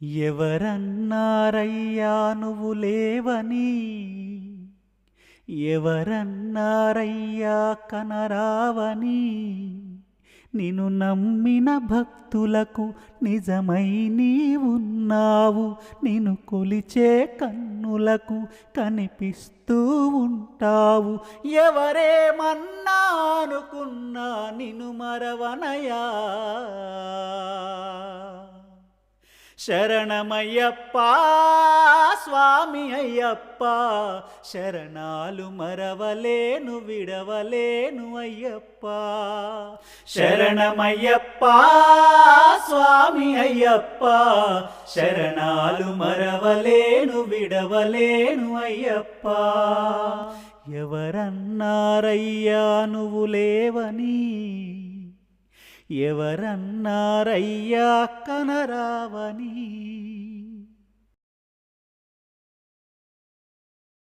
ఎవరన్నారయ్యా నువ్వు లేవని, ఎవరన్నారయ్యా కనరావని, నిన్ను నమ్మిన భక్తులకు నిజమై నీవున్నావు. నిన్ను కొలిచే కన్నులకు కనిపిస్తూ ఉంటావు. ఎవరేమన్నా అనుకున్నా నిన్ను మరవనయా. శరణమయ్యప్ప స్వామి అయ్యప్ప, శరణాలు మరవలేను విడవలేను అయ్యప్ప. శరణమయ్యప్ప స్వామి అయ్యప్ప, శరణాలు మరవలేను విడవలేను అయ్యప్ప. ఎవరన్నారయ్యా నువ్వు లేవని, ఎవరన్నారయ్యా కనరావని.